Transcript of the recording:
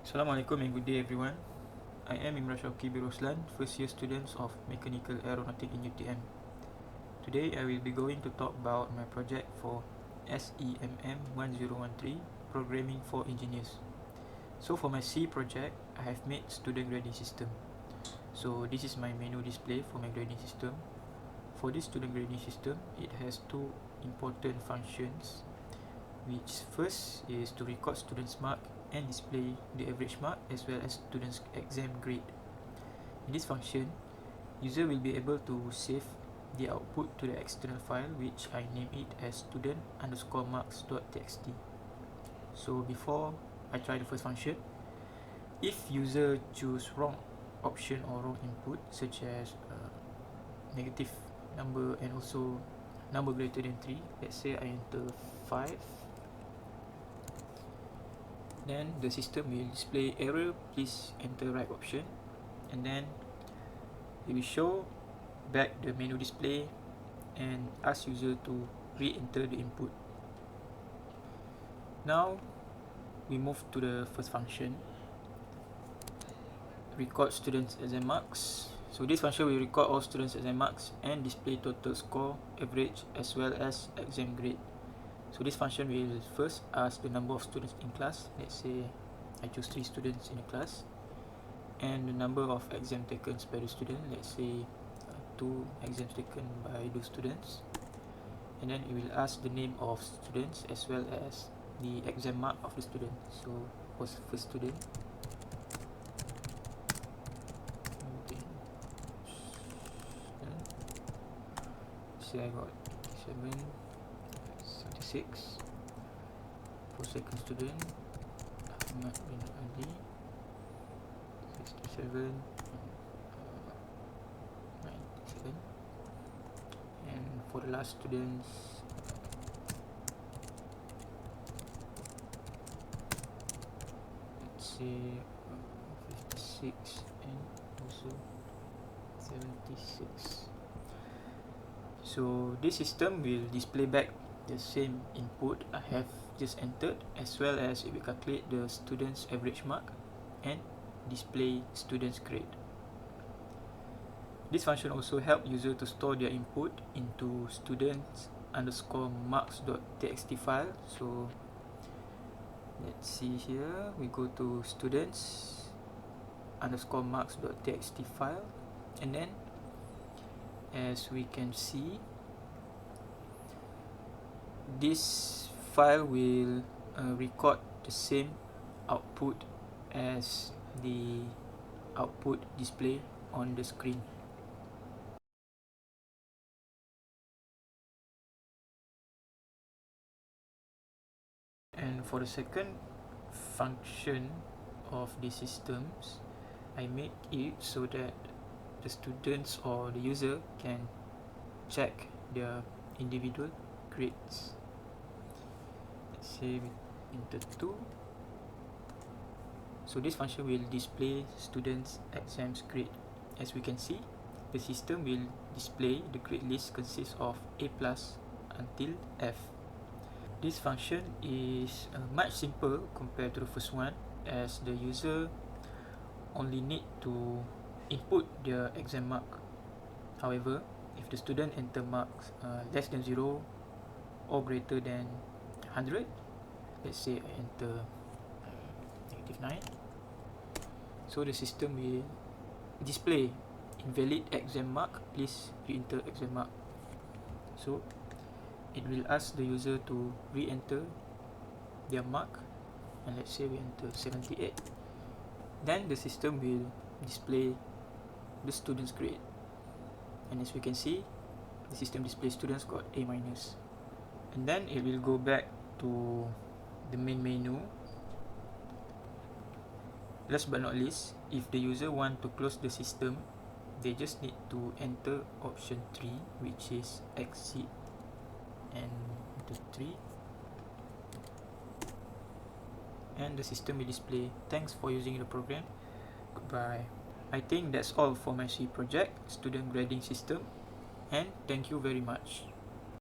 Assalamualaikum and good day everyone. I am Imran Syauqi Roslan, first year students of Mechanical Aeronautic in UTM. Today I will be going to talk about my project for SEMM1013 Programming for Engineers. So for my C project, I have made student grading system. So this is my menu display for my grading system. For this student grading system, it has two important functions, which first is to record students' mark and display the average mark as well as students' exam grade. In this function, user will be able to save the output to the external file, which I name it as student_marks.txt. So before I try the first function, if user choose wrong option or wrong input, such as negative number and also number greater than 3, let's say I enter 5, then the system will display error, please enter right option, and then it will show back the menu display and ask user to re-enter the input. Now we move to the first function, record students' exam marks. So this function will record all students' exam marks and display total score, average as well as exam grade. So this function will first ask the number of students in class. Let's say I choose 3 students in a class, and the number of exam taken by the student. Let's say 2 exams taken by those students, and then it will ask the name of students as well as the exam mark of the student. So was first student, say I got 76. For second student, Ahmad bin Ali, 67, 97. And for the last students, let's say 56 and also 76. So this system will display back the same input I have just entered, as well as it will calculate the student's average mark and display student's grade. This function also help user to store their input into students_marks.txt file. So let's see here, we go to students_marks.txt file, and then as we can see, this file will record the same output as the output display on the screen. And for the second function of the systems, I make it so that the students or the user can check their individual grades. Let's say we enter 2. So this function will display students' exams grade. As we can see, the system will display the grade list consists of A+ until F. This function is much simple compared to the first one, as the user only need to input their exam mark. However, if the student enter marks less than 0 or greater than 100, let's say I enter -9, so the system will display invalid exam mark, please re-enter exam mark. So it will ask the user to re-enter their mark, and let's say we enter 78, then the system will display the student's grade. And as we can see, the system displays students got A-, and then it will go back to the main menu. Last but not least, if the user want to close the system, they just need to enter option 3, which is exit, and enter 3, and the system will display thanks for using the program, goodbye. I think that's all for my C project, student grading system, and thank you very much.